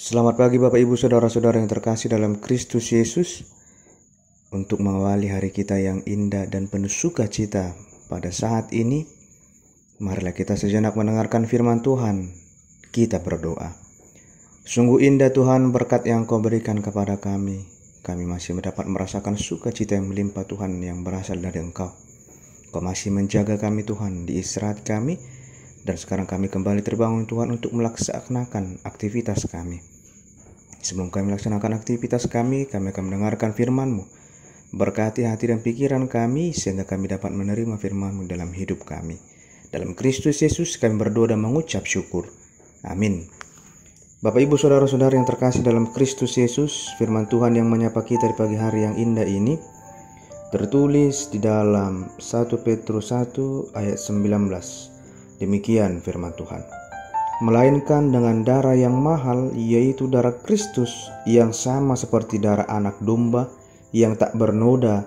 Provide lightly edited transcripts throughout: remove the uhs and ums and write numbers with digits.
Selamat pagi Bapak Ibu Saudara-saudara yang terkasih dalam Kristus Yesus. Untuk mengawali hari kita yang indah dan penuh sukacita pada saat ini, marilah kita sejenak mendengarkan firman Tuhan. Kita berdoa. Sungguh indah Tuhan berkat yang Kau berikan kepada kami. Kami masih mendapat merasakan sukacita yang melimpah Tuhan yang berasal dari Engkau. Kau masih menjaga kami Tuhan di istirahat kami. Dan sekarang kami kembali terbangun Tuhan untuk melaksanakan aktivitas kami. Sebelum kami melaksanakan aktivitas kami akan mendengarkan firman-Mu. Berkati hati dan pikiran kami sehingga kami dapat menerima firman-Mu dalam hidup kami. Dalam Kristus Yesus kami berdoa dan mengucap syukur. Amin. Bapak Ibu Saudara-saudara yang terkasih dalam Kristus Yesus, firman Tuhan yang menyapa kita di pagi hari yang indah ini tertulis di dalam 1 Petrus 1 ayat 19. Demikian firman Tuhan. Melainkan dengan darah yang mahal, yaitu darah Kristus yang sama seperti darah anak domba yang tak bernoda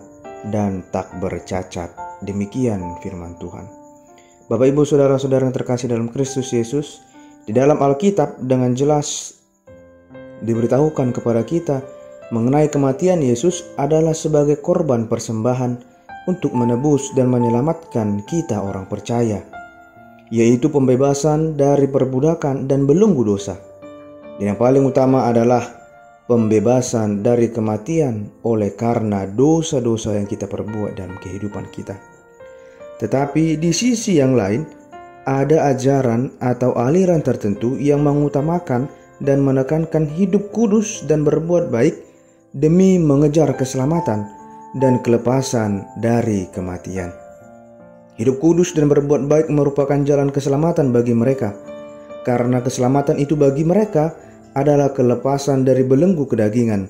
dan tak bercacat. Demikian firman Tuhan. Bapak Ibu Saudara-saudara yang terkasih dalam Kristus Yesus, di dalam Alkitab dengan jelas diberitahukan kepada kita mengenai kematian Yesus adalah sebagai korban persembahan untuk menebus dan menyelamatkan kita orang percaya, yaitu pembebasan dari perbudakan dan belenggu dosa. Dan yang paling utama adalah pembebasan dari kematian oleh karena dosa-dosa yang kita perbuat dalam kehidupan kita. Tetapi di sisi yang lain, ada ajaran atau aliran tertentu yang mengutamakan dan menekankan hidup kudus dan berbuat baik demi mengejar keselamatan dan kelepasan dari kematian. Hidup kudus dan berbuat baik merupakan jalan keselamatan bagi mereka, karena keselamatan itu bagi mereka adalah kelepasan dari belenggu kedagingan.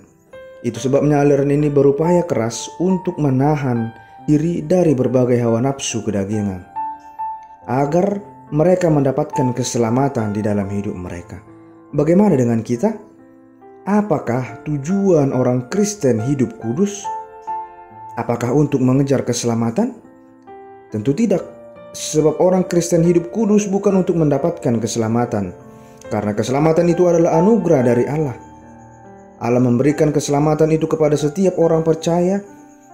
Itu sebabnya aliran ini berupaya keras untuk menahan diri dari berbagai hawa nafsu kedagingan, agar mereka mendapatkan keselamatan di dalam hidup mereka. Bagaimana dengan kita? Apakah tujuan orang Kristen hidup kudus? Apakah untuk mengejar keselamatan? Tentu tidak, sebab orang Kristen hidup kudus bukan untuk mendapatkan keselamatan, karena keselamatan itu adalah anugerah dari Allah. Allah memberikan keselamatan itu kepada setiap orang percaya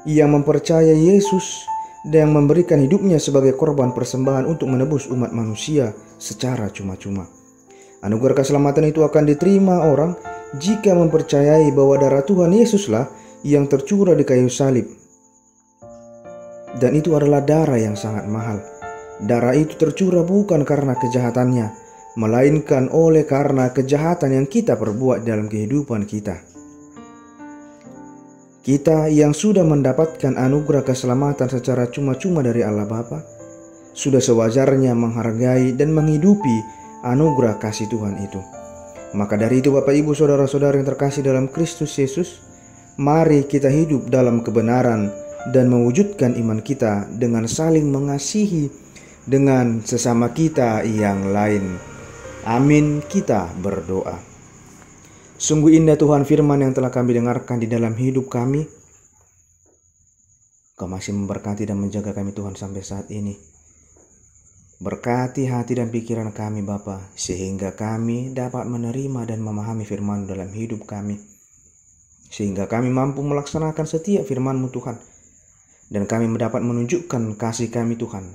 yang mempercayai Yesus dan yang memberikan hidupnya sebagai korban persembahan untuk menebus umat manusia secara cuma-cuma. Anugerah keselamatan itu akan diterima orang jika mempercayai bahwa darah Tuhan Yesuslah yang tercurah di kayu salib. Dan itu adalah darah yang sangat mahal. Darah itu tercurah bukan karena kejahatannya, melainkan oleh karena kejahatan yang kita perbuat dalam kehidupan kita. Kita yang sudah mendapatkan anugerah keselamatan secara cuma-cuma dari Allah Bapa, sudah sewajarnya menghargai dan menghidupi anugerah kasih Tuhan itu. Maka dari itu Bapak Ibu Saudara-saudara yang terkasih dalam Kristus Yesus, mari kita hidup dalam kebenaran dan mewujudkan iman kita dengan saling mengasihi dengan sesama kita yang lain. Amin. Kita berdoa. Sungguh indah Tuhan firman yang telah kami dengarkan di dalam hidup kami. Kau masih memberkati dan menjaga kami Tuhan sampai saat ini. Berkati hati dan pikiran kami Bapa, sehingga kami dapat menerima dan memahami firman dalam hidup kami, sehingga kami mampu melaksanakan setiap firman-Mu Tuhan. Dan kami mendapat menunjukkan kasih kami Tuhan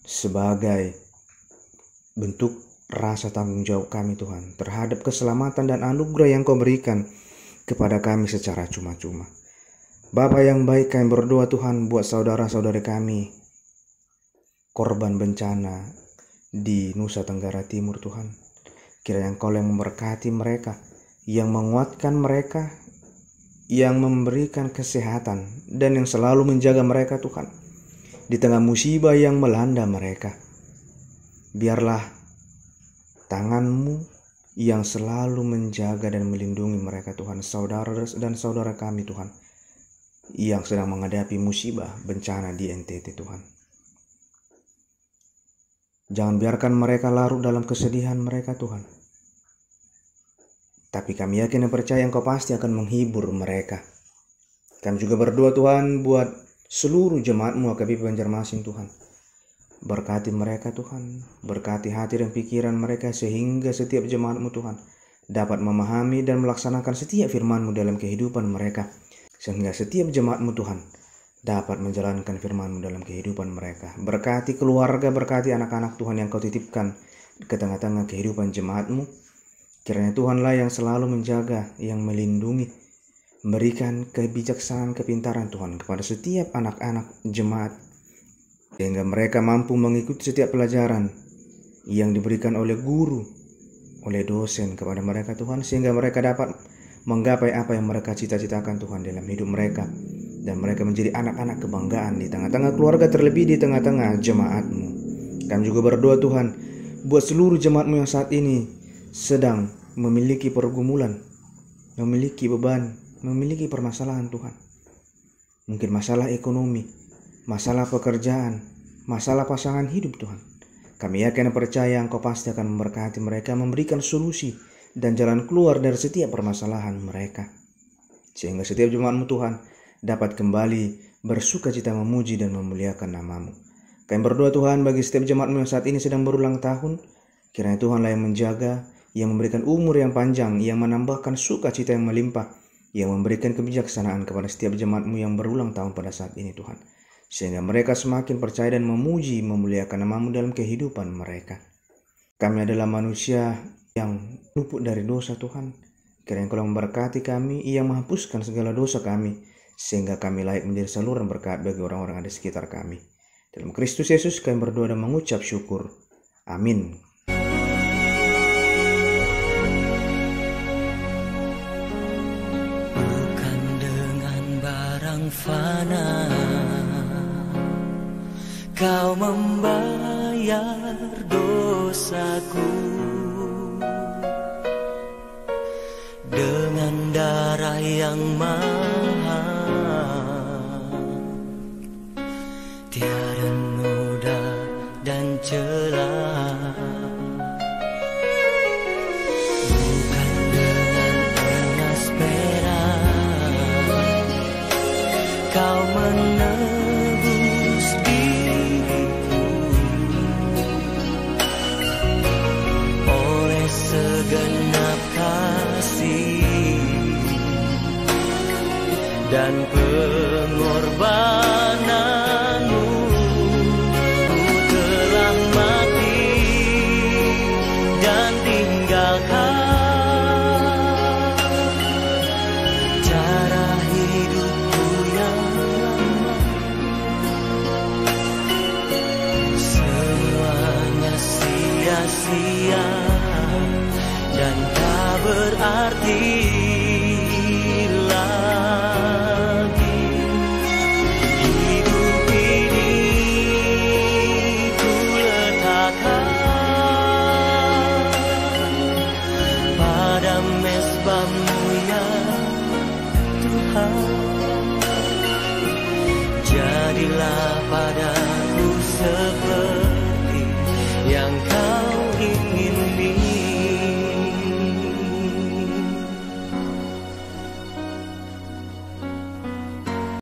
sebagai bentuk rasa tanggung jawab kami Tuhan terhadap keselamatan dan anugerah yang Kau berikan kepada kami secara cuma-cuma. Bapa yang baik, kami berdoa Tuhan buat saudara-saudari kami korban bencana di Nusa Tenggara Timur Tuhan. Kiranya Engkau yang memberkati mereka, yang menguatkan mereka, yang memberikan kesehatan dan yang selalu menjaga mereka Tuhan di tengah musibah yang melanda mereka. Biarlah tangan-Mu yang selalu menjaga dan melindungi mereka Tuhan, saudara dan saudara kami Tuhan yang sedang menghadapi musibah bencana di NTT Tuhan. Jangan biarkan mereka larut dalam kesedihan mereka Tuhan, tapi kami yakin dan percaya Engkau pasti akan menghibur mereka. Kami juga berdoa Tuhan buat seluruh jemaat-Mu AKBP Banjarmasin Tuhan. Berkati mereka Tuhan, berkati hati dan pikiran mereka sehingga setiap jemaat-Mu Tuhan dapat memahami dan melaksanakan setiap firman-Mu dalam kehidupan mereka, sehingga setiap jemaat-Mu Tuhan dapat menjalankan firman-Mu dalam kehidupan mereka. Berkati keluarga, berkati anak-anak Tuhan yang Kau titipkan ke tengah-tengah kehidupan jemaat-Mu. Kiranya Tuhanlah yang selalu menjaga, yang melindungi, memberikan kebijaksanaan, kepintaran Tuhan kepada setiap anak-anak jemaat, sehingga mereka mampu mengikuti setiap pelajaran yang diberikan oleh guru, oleh dosen kepada mereka Tuhan, sehingga mereka dapat menggapai apa yang mereka cita-citakan Tuhan dalam hidup mereka, dan mereka menjadi anak-anak kebanggaan di tengah-tengah keluarga, terlebih di tengah-tengah jemaat-Mu. Kami juga berdoa Tuhan buat seluruh jemaat-Mu yang saat ini sedang memiliki pergumulan, memiliki beban, memiliki permasalahan Tuhan. Mungkin masalah ekonomi, masalah pekerjaan, masalah pasangan hidup Tuhan. Kami yakin dan percaya Engkau pasti akan memberkati mereka, memberikan solusi dan jalan keluar dari setiap permasalahan mereka, sehingga setiap jemaat-Mu Tuhan dapat kembali bersukacita memuji dan memuliakan nama-Mu. Kami berdoa Tuhan bagi setiap jemaat-Mu yang saat ini sedang berulang tahun, kiranya Tuhanlah yang menjaga, yang memberikan umur yang panjang, yang menambahkan sukacita yang melimpah, yang memberikan kebijaksanaan kepada setiap jemaat-Mu yang berulang tahun pada saat ini Tuhan, sehingga mereka semakin percaya dan memuji, memuliakan nama-Mu dalam kehidupan mereka. Kami adalah manusia yang luput dari dosa Tuhan. Kiranya Engkau memberkati kami, yang menghapuskan segala dosa kami, sehingga kami layak menjadi saluran berkat bagi orang-orang ada di sekitar kami. Dalam Kristus Yesus kami berdoa dan mengucap syukur. Amin. Bukan dengan barang fana Kau membayar dosaku, dengan darah yang mahal, tiada noda dan celah. Bukan dengan emas perak Kau menebus diriku, oleh segenap kasih dan